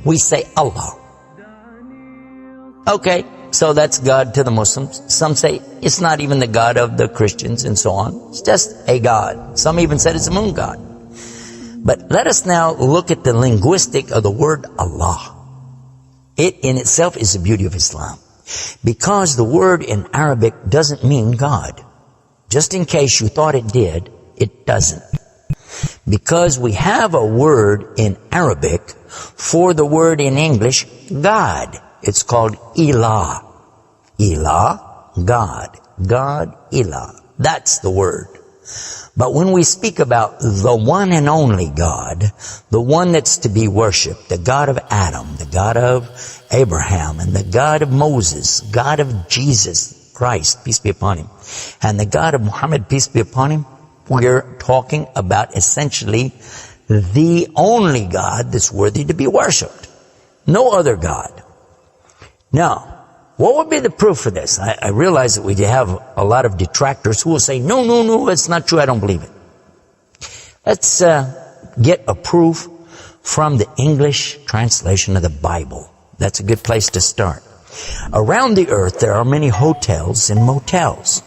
we say Allah. Okay, so that's God to the Muslims. Some say it's not even the God of the Christians and so on. It's just a God. Some even said it's a moon god. But let us now look at the linguistic of the word Allah. It in itself is the beauty of Islam. Because the word in Arabic doesn't mean God. Just in case you thought it did, it doesn't. Because we have a word in Arabic for the word in English, God. It's called Ilah. Ilah, God. God, Ilah. That's the word. But when we speak about the one and only God, the one that's to be worshipped, the God of Adam, the God of Abraham, and the God of Moses, God of Jesus Christ, peace be upon him, and the God of Muhammad, peace be upon him, we're talking about essentially the only God that's worthy to be worshipped. No other God. Now, what would be the proof for this? I realize that we have a lot of detractors who will say, no, it's not true, I don't believe it. Let's get a proof from the English translation of the Bible. That's a good place to start. Around the earth, there are many hotels and motels.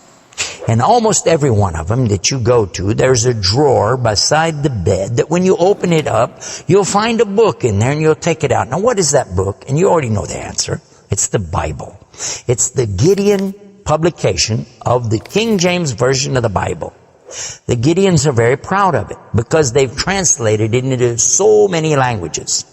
And almost every one of them that you go to, there's a drawer beside the bed that when you open it up, you'll find a book in there and you'll take it out. Now, what is that book? And you already know the answer. It's the Bible. It's the Gideon publication of the King James Version of the Bible. The Gideons are very proud of it because they've translated it into so many languages.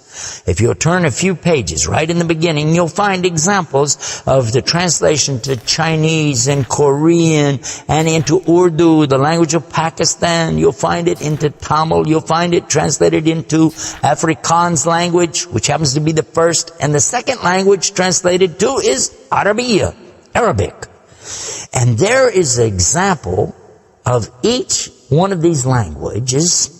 If you'll turn a few pages right in the beginning, you'll find examples of the translation to Chinese and Korean and into Urdu, the language of Pakistan. You'll find it into Tamil. You'll find it translated into Afrikaans language, which happens to be the first. And the second language translated to is Arabiya, Arabic. And there is an example of each one of these languages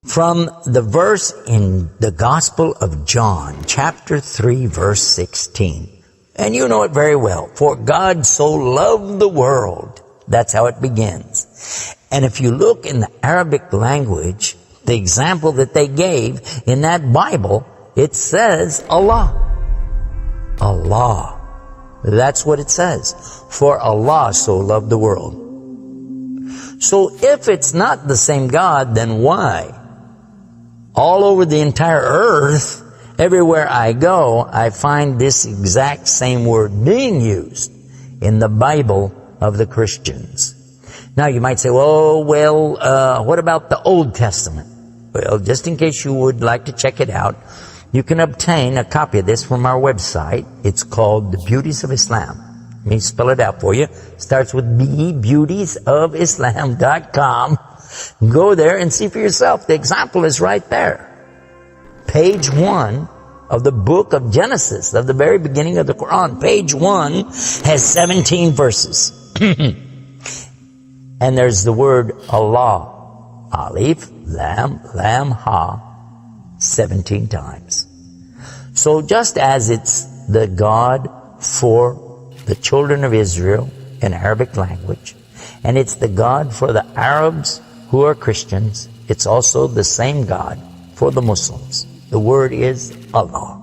from the verse in the Gospel of John, chapter 3, verse 16. And you know it very well. For God so loved the world. That's how it begins. And if you look in the Arabic language, the example that they gave in that Bible, it says Allah. Allah. That's what it says. For Allah so loved the world. So if it's not the same God, then why? All over the entire earth, everywhere I go, I find this exact same word being used in the Bible of the Christians. Now you might say, what about the Old Testament? Well, just in case you would like to check it out, you can obtain a copy of this from our website. It's called The Beauties of Islam. Let me spell it out for you. It starts with B, beautiesofislam.com. Go there and see for yourself. The example is right there. Page 1 of the book of Genesis, of the very beginning of the Quran. Page 1 has 17 verses. And there's the word Allah. Alif, Lam, Lam, Ha, 17 times. So just as it's the God for the children of Israel in Arabic language, and it's the God for the Arabs who are Christians, it's also the same God for the Muslims. The word is Allah.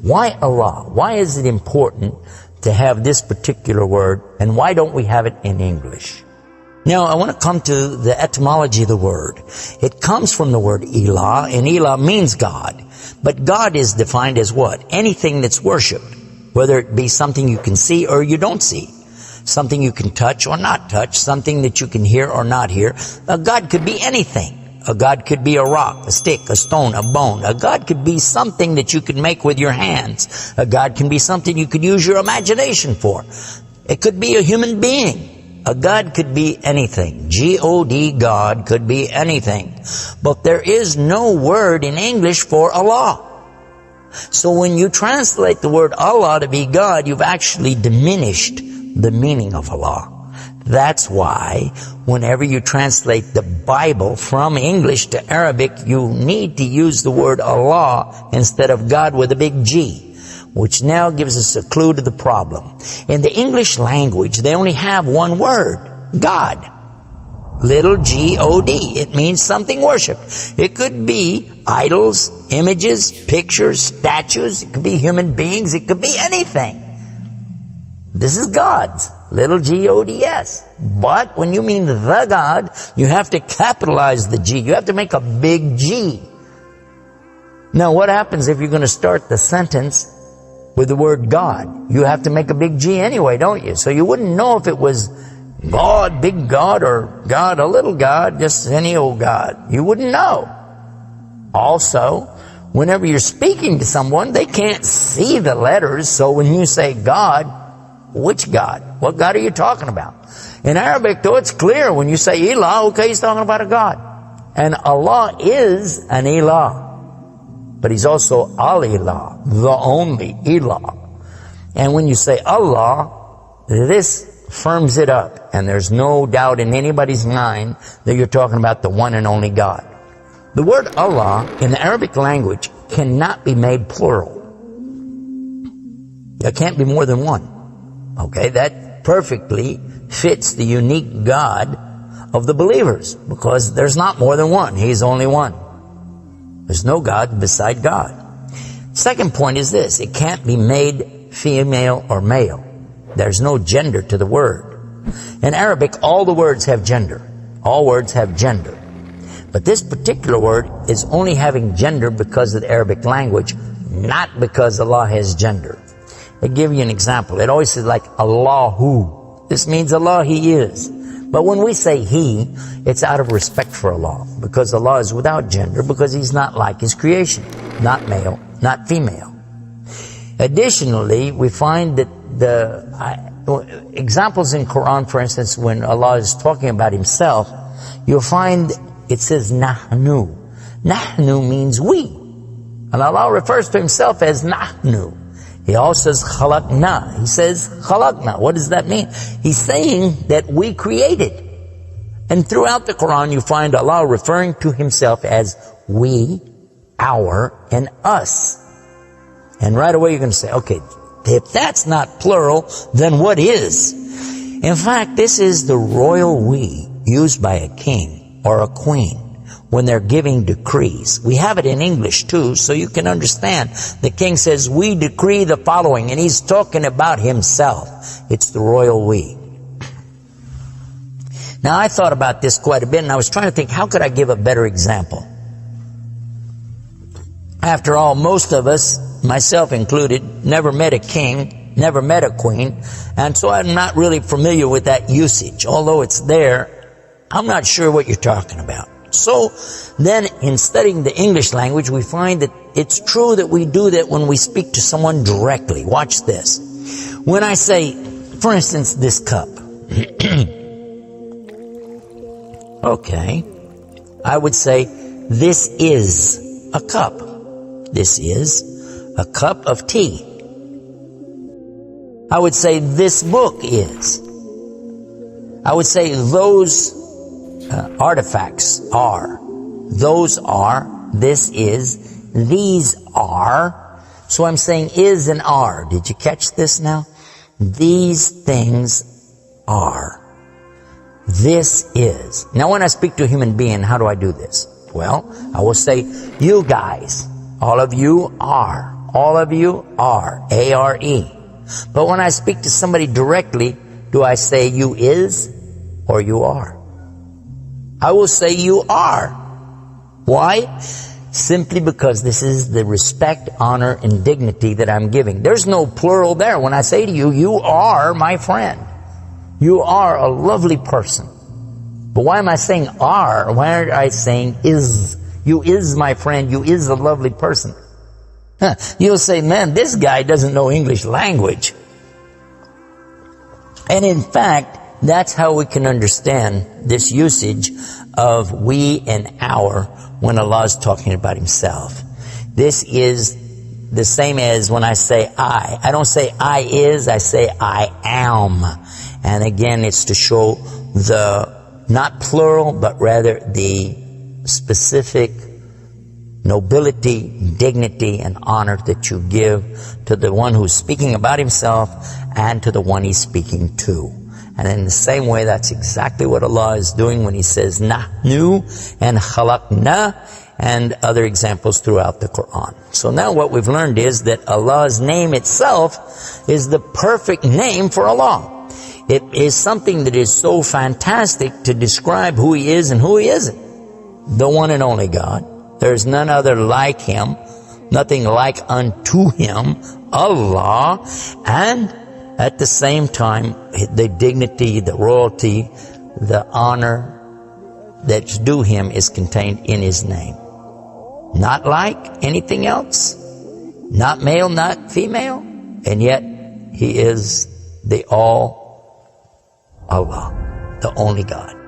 Why Allah? Why is it important to have this particular word, and why don't we have it in English? Now, I want to come to the etymology of the word. It comes from the word Ilah, and Ilah means God. But God is defined as what? Anything that's worshipped, whether it be something you can see or you don't see. Something you can touch or not touch, something that you can hear or not hear. A God could be anything. A God could be a rock, a stick, a stone, a bone. A God could be something that you can make with your hands. A God can be something you could use your imagination for. It could be a human being. A God could be anything. G-O-D, God could be anything. But there is no word in English for Allah. So when you translate the word Allah to be God, you've actually diminished the meaning of Allah. That's why whenever you translate the Bible from English to Arabic, you need to use the word Allah instead of God with a big G, which now gives us a clue to the problem. In the English language, they only have one word, God. Little G-O-D. It means something worshipped. It could be idols, images, pictures, statues. It could be human beings. It could be anything. This is God's, little G-O-D-S. But when you mean the God, you have to capitalize the G. You have to make a big G. Now, what happens if you're going to start the sentence with the word God? You have to make a big G anyway, don't you? So you wouldn't know if it was God, big God, or God, a little God, just any old God. You wouldn't know. Also, whenever you're speaking to someone, they can't see the letters. So when you say God, which God? What God are you talking about? In Arabic, though, it's clear. When you say Ilah, okay, he's talking about a God. And Allah is an Ilah. But he's also Al-Ilah, the only Ilah. And when you say Allah, this firms it up. And there's no doubt in anybody's mind that you're talking about the one and only God. The word Allah in the Arabic language cannot be made plural. There can't be more than one. Okay, that perfectly fits the unique God of the believers, because there's not more than one. He's only one. There's no God beside God. Second point is this: it can't be made female or male. There's no gender to the word. In Arabic, all the words have gender. All words have gender. But this particular word is only having gender because of the Arabic language, not because Allah has gender. I'll give you an example. It always says like Allahu. This means Allah, He is. But when we say He, it's out of respect for Allah, because Allah is without gender, because He's not like His creation, not male, not female. Additionally, we find that the examples in Quran, for instance, when Allah is talking about Himself, you'll find it says Nahnu. Nahnu means we. And Allah refers to Himself as Nahnu. He also says Khalaqna. He says Khalaqna. What does that mean? He's saying that we created. And throughout the Quran you find Allah referring to Himself as we, our, and us. And right away you're going to say, okay, if that's not plural, then what is? In fact, this is the royal we used by a king or a queen when they're giving decrees. We have it in English too, so you can understand. The king says, we decree the following, and he's talking about himself. It's the royal we. Now, I thought about this quite a bit, and I was trying to think, how could I give a better example? After all, most of us, myself included, never met a king, never met a queen, and so I'm not really familiar with that usage. Although it's there, I'm not sure what you're talking about. So then in studying the English language, we find that it's true that we do that when we speak to someone directly. Watch this. When I say, for instance, this cup. Okay. I would say, this is a cup. This is a cup of tea. I would say, this book is. I would say, those artifacts are. Those are. This is. These are. So I'm saying is and are. Did you catch this now? These things are. This is. Now when I speak to a human being, how do I do this? Well, I will say, you guys, all of you are. All of you are. A-R-E. But when I speak to somebody directly, do I say you is or you are? I will say you are. Why? Simply because this is the respect, honor, and dignity that I'm giving. There's no plural there. When I say to you, you are my friend. You are a lovely person. But why am I saying are? Why aren't I saying is? You is my friend. You is a lovely person. You'll say, man, this guy doesn't know English language. And in fact, that's how we can understand this usage of we and our when Allah is talking about Himself. This is the same as when I say I. I don't say I is, I say I am. And again, it's to show the, not plural, but rather the specific nobility, dignity, and honor that you give to the one who's speaking about himself and to the one he's speaking to. And in the same way, that's exactly what Allah is doing when He says Nahnu and Khalaqna. and other examples throughout the Quran. So now what we've learned is that Allah's name itself is the perfect name for Allah. It is something that is so fantastic to describe who He is and who He isn't. The one and only God. There is none other like Him, nothing like unto Him, Allah, and at the same time, the dignity, the royalty, the honor that's due Him is contained in His name. Not like anything else, not male, not female, and yet He is the all Allah, the only God.